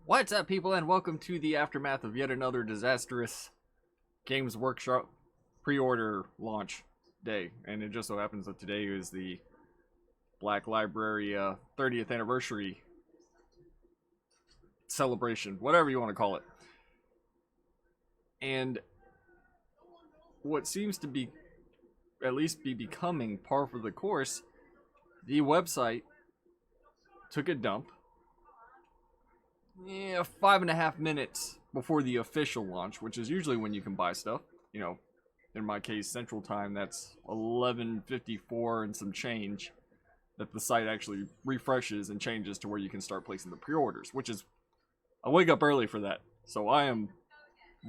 What's up, people, and welcome to the aftermath of yet another disastrous Games Workshop pre-order launch day. And it just so happens that today is the Black Library 30th anniversary celebration, whatever you want to call it. And what seems to be, at least be becoming par for the course, the website took a dump 5.5 minutes before the official launch, which is usually when you can buy stuff. You know, in my case, Central Time, that's 11:54 and some change that the site actually refreshes and changes to where you can start placing the pre-orders, which is, I wake up early for that. So I am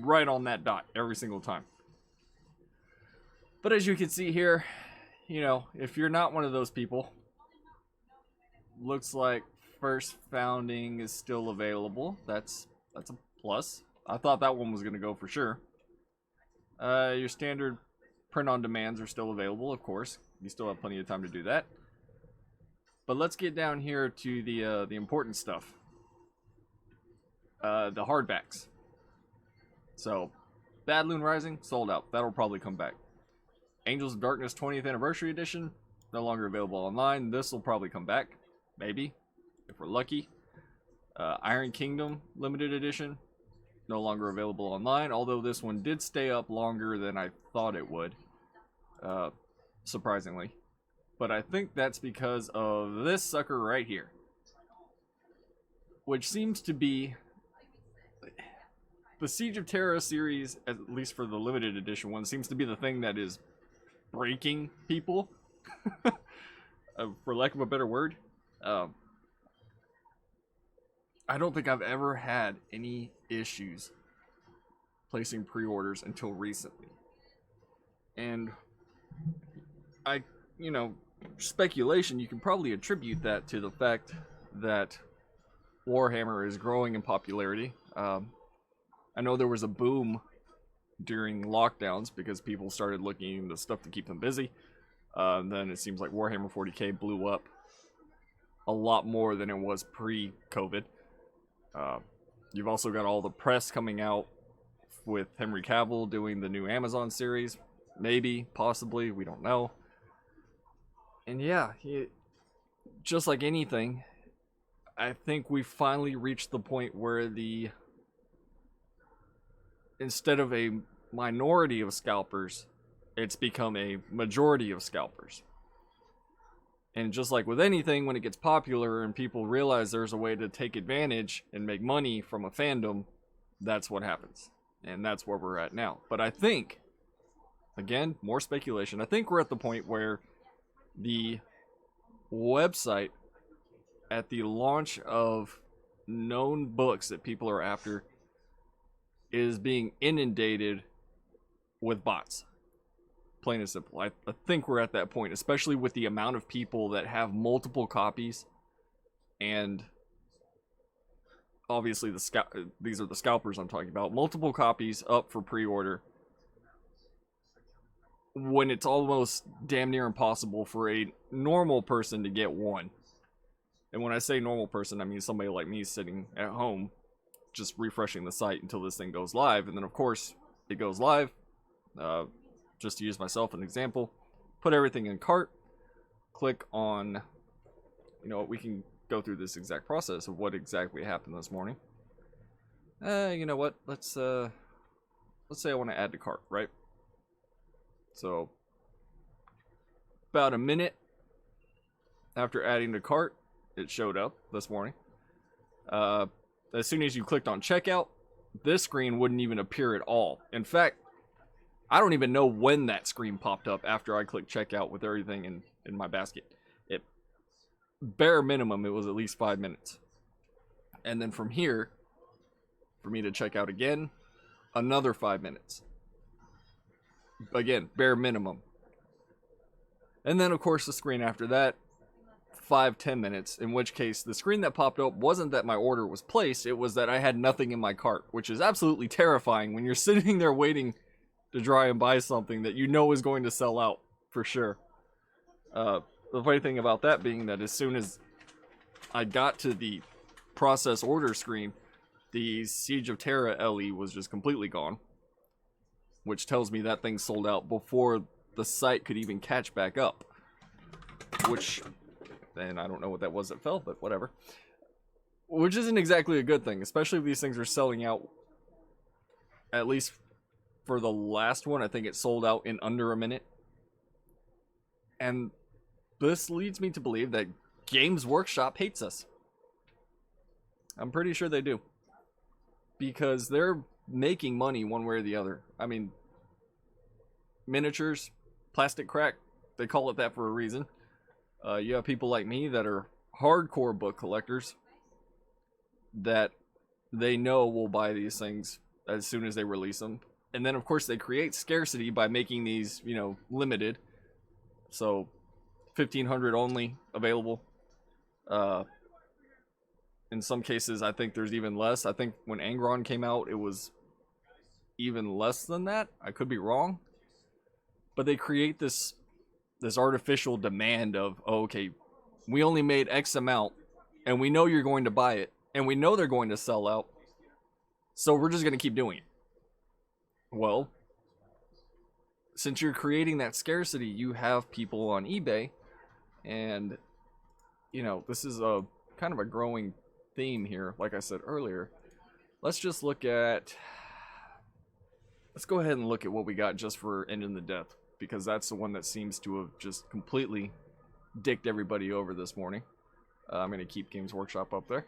right on that dot every single time. But as you can see here, you know, if you're not one of those people, looks like First Founding is still available. That's a plus. I thought that one was going to go for sure. Your standard print-on-demands are still available, of course. You still have plenty of time to do that. But let's get down here to the important stuff. The hardbacks. So, Bad Loon Rising, sold out. That'll probably come back. Angels of Darkness 20th Anniversary Edition, no longer available online. This will probably come back. Maybe, if we're lucky. Iron Kingdom Limited Edition, no longer available online, although this one did stay up longer than I thought it would, surprisingly. But I think that's because of this sucker right here, which seems to be the Siege of Terra series, at least for the limited edition one, seems to be the thing that is breaking people, for lack of a better word. I don't think I've ever had any issues placing pre-orders until recently. And speculation, you can probably attribute that to the fact that Warhammer is growing in popularity. I know there was a boom during lockdowns because people started looking into stuff to keep them busy. Then it seems like Warhammer 40K blew up a lot more than it was pre-COVID. You've also got all the press coming out with Henry Cavill doing the new Amazon series. Maybe, possibly, we don't know. And yeah, just like anything, I think we finally reached the point where instead of a minority of scalpers, it's become a majority of scalpers. And just like with anything, when it gets popular and people realize there's a way to take advantage and make money from a fandom, that's what happens. And that's where we're at now. But I think, again, more speculation, I think we're at the point where the website, at the launch of known books that people are after, is being inundated with bots. Plain and simple. I think we're at that point, especially with the amount of people that have multiple copies, and obviously these are the scalpers I'm talking about. Multiple copies up for pre-order when it's almost damn near impossible for a normal person to get one. And when I say normal person, I mean somebody like me sitting at home just refreshing the site until this thing goes live. And then of course it goes live. Just to use myself an example, put everything in cart, click on, we can go through this exact process of what exactly happened this morning. You know what, let's say I want to add to cart, right? So, about a minute after adding to cart, it showed up this morning. As soon as you clicked on checkout, this screen wouldn't even appear at all. In fact, I don't even know when that screen popped up after I clicked checkout with everything in my basket. Bare minimum, it was at least 5 minutes. And then from here, for me to check out again, another 5 minutes. Again, bare minimum. And then of course the screen after that, 5-10 minutes, in which case the screen that popped up wasn't that my order was placed, it was that I had nothing in my cart, which is absolutely terrifying when you're sitting there waiting to try and buy something that you know is going to sell out for sure. The funny thing about that being that as soon as I got to the process order screen, the Siege of Terra LE was just completely gone, which tells me that thing sold out before the site could even catch back up. Which, then I don't know what that was that fell, but whatever. Which isn't exactly a good thing, especially if these things are selling out. At least for the last one, I think it sold out in under a minute. And this leads me to believe that Games Workshop hates us. I'm pretty sure they do. Because they're making money one way or the other. I mean, miniatures, plastic crack, they call it that for a reason. You have people like me that are hardcore book collectors that they know will buy these things as soon as they release them. And then, of course, they create scarcity by making these, you know, limited. So, 1,500 only available. In some cases, I think there's even less. I think when Angron came out, it was even less than that. I could be wrong. But they create this artificial demand of, oh, okay, we only made X amount, and we know you're going to buy it, and we know they're going to sell out, so we're just going to keep doing it. Well, since you're creating that scarcity, you have people on eBay, and, you know, this is a kind of a growing theme here, like I said earlier. Let's just look at, let's go ahead and look at what we got just for Ending the Death, because that's the one that seems to have just completely dicked everybody over this morning. I'm going to keep Games Workshop up there.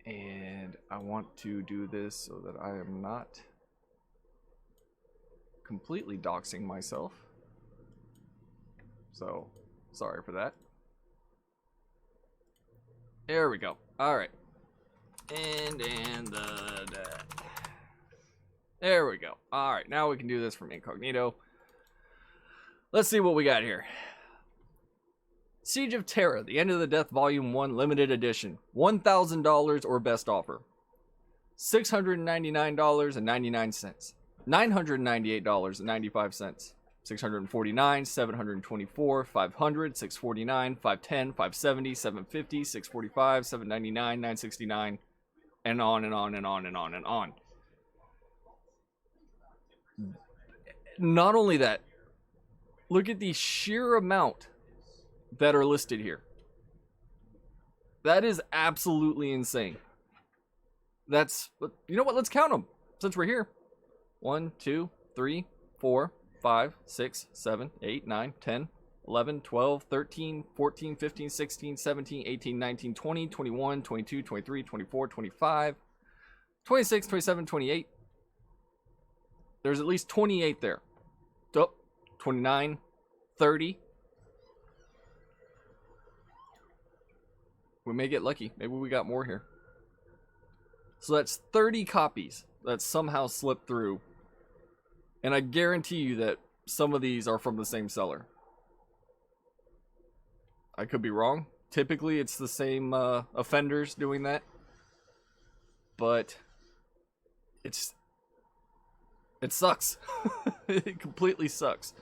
And I want to do this so that I am not completely doxing myself. So, sorry for that. There we go. Alright. And the death. There we go. Alright, now we can do this from incognito. Let's see what we got here. Siege of Terra, The End of the Death Volume 1 Limited Edition. $1,000 or best offer. $699.99. $998.95. $649, $724, $500, $649, $510, $570, $750, $645, $799, $969, and on and on and on and on and on. Not only that, look at the sheer amount that are listed here. That is absolutely insane. That's, you know what, let's count them since we're here. 1, 2, 3, 4, 5, 6, 7, 8, 9, 10, 11, 12, 13, 14, 15, 16, 17, 18, 19, 20, 21, 22, 23, 24, 25, 26, 27, 28. There's at least 28 there. Oh, 29, 30. We may get lucky. Maybe we got more here. So that's 30 copies that somehow slipped through. And I guarantee you that some of these are from the same seller. I could be wrong. Typically, it's the same offenders doing that. But it sucks. It completely sucks.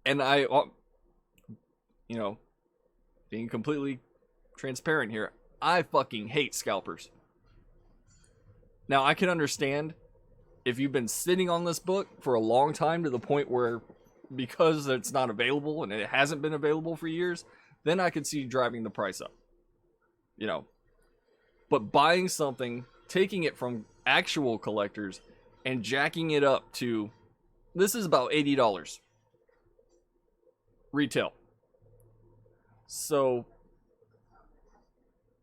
And I, you know, being completely transparent here, I fucking hate scalpers. Now, I can understand if you've been sitting on this book for a long time to the point where, because it's not available and it hasn't been available for years, then I could see driving the price up. You know. But buying something, taking it from actual collectors, and jacking it up to, this is about $80. Retail. So,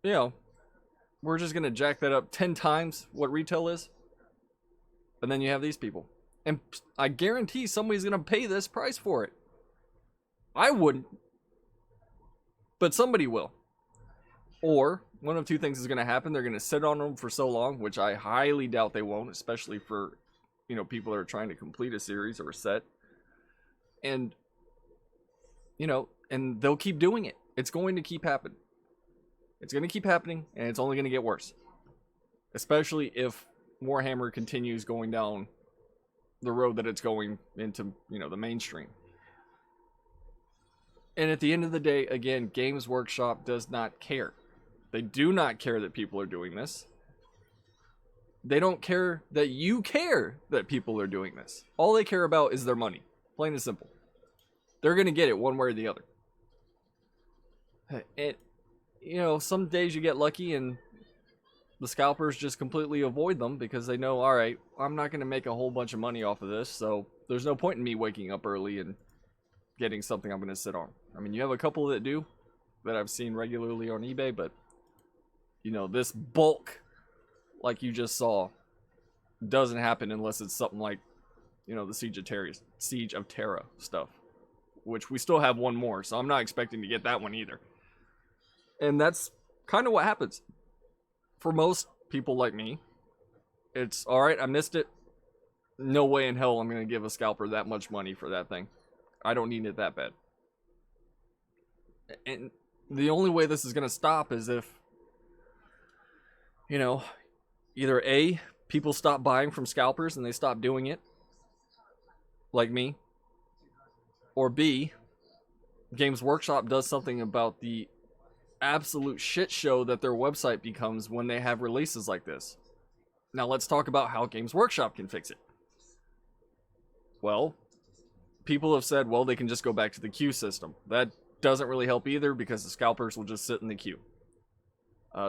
you know, we're just going to jack that up 10 times what retail is. And then you have these people. And I guarantee somebody's going to pay this price for it. I wouldn't. But somebody will. Or, one of two things is going to happen. They're going to sit on them for so long, which I highly doubt they won't, especially for, you know, people that are trying to complete a series or a set. And, you know, and they'll keep doing it. It's going to keep happening. It's going to keep happening, and it's only going to get worse. Especially if Warhammer continues going down the road that it's going into, you know, the mainstream. And at the end of the day, again, Games Workshop does not care. They do not care that people are doing this. They don't care that you care that people are doing this. All they care about is their money. Plain and simple. They're going to get it one way or the other. And, you know, some days you get lucky and the scalpers just completely avoid them because they know, alright, I'm not going to make a whole bunch of money off of this, so there's no point in me waking up early and getting something I'm going to sit on. I mean, you have a couple that do, that I've seen regularly on eBay, but, you know, this bulk, like you just saw, doesn't happen unless it's something like, you know, the Siege of Terra stuff, which we still have one more, so I'm not expecting to get that one either. And that's kind of what happens. For most people like me, it's, alright, I missed it. No way in hell I'm going to give a scalper that much money for that thing. I don't need it that bad. And the only way this is going to stop is if, you know, either A, people stop buying from scalpers and they stop doing it, like me, or B, Games Workshop does something about the absolute shit show that their website becomes when they have releases like this. Now let's talk about how Games Workshop can fix it. Well, people have said, well, they can just go back to the queue system. That doesn't really help either because the scalpers will just sit in the queue.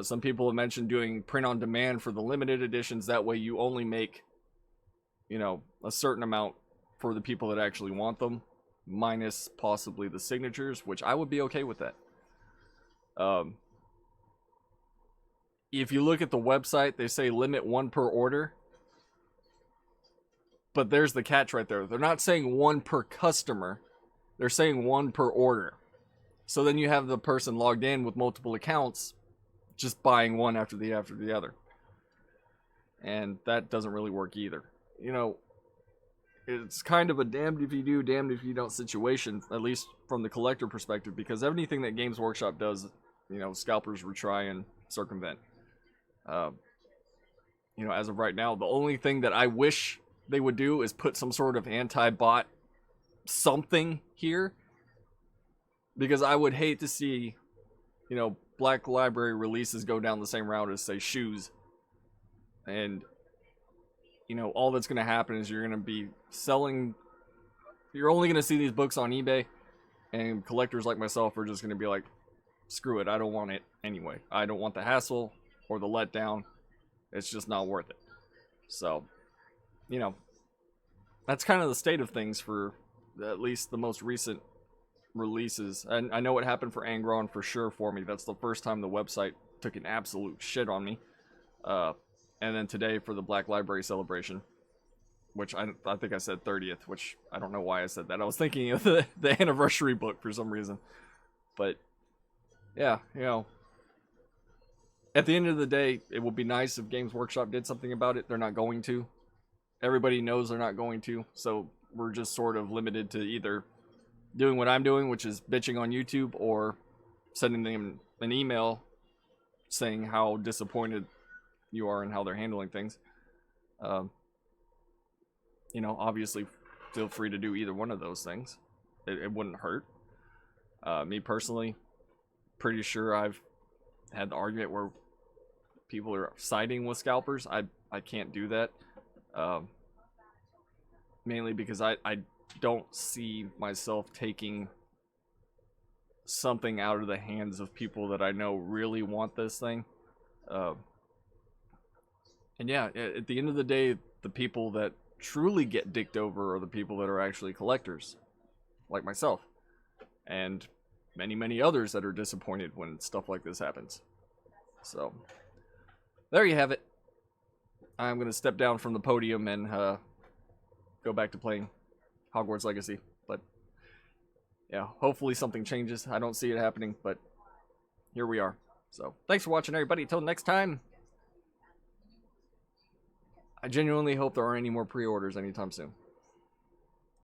Some people have mentioned doing print on demand for the limited editions. That way you only make, you know, a certain amount for the people that actually want them, minus possibly the signatures, which I would be okay with that. If you look at the website, they say limit 1 per order. But there's the catch right there. They're not saying 1 per customer. They're saying 1 per order. So then you have the person logged in with multiple accounts just buying one after the other. And that doesn't really work either. You know, it's kind of a damned if you do, damned if you don't situation, at least from the collector perspective, because everything that Games Workshop does, you know, scalpers will try and circumvent. You know, as of right now, the only thing that I wish they would do is put some sort of anti-bot something here, because I would hate to see, you know, Black Library releases go down the same route as, say, shoes. And, you know, all that's going to happen is you're going to be selling, you're only going to see these books on eBay, and collectors like myself are just going to be like, screw it, I don't want it anyway. I don't want the hassle or the letdown. It's just not worth it. So, you know, that's kind of the state of things for at least the most recent releases. And I know what happened for Angron for sure for me. That's the first time the website took an absolute shit on me. And then today for the Black Library celebration, which I think I said 30th, which I don't know why I said that. I was thinking of the anniversary book for some reason. But yeah, you know, at the end of the day, it would be nice if Games Workshop did something about it. They're not going to. Everybody knows they're not going to, so we're just sort of limited to either doing what I'm doing, which is bitching on YouTube, or sending them an email saying how disappointed you are in how they're handling things. You know, obviously, feel free to do either one of those things. It wouldn't hurt. Me personally, pretty sure I've had the argument where people are siding with scalpers. I can't do that. Mainly because I don't see myself taking something out of the hands of people that I know really want this thing. And yeah, at the end of the day, the people that truly get dicked over are the people that are actually collectors, like myself, and many others that are disappointed when stuff like this happens. So there you have it. I'm going to step down from the podium and go back to playing Hogwarts Legacy. But yeah, hopefully something changes. I don't see it happening, but here we are. So thanks for watching, everybody. Until next time, I genuinely hope there aren't any more pre-orders anytime soon.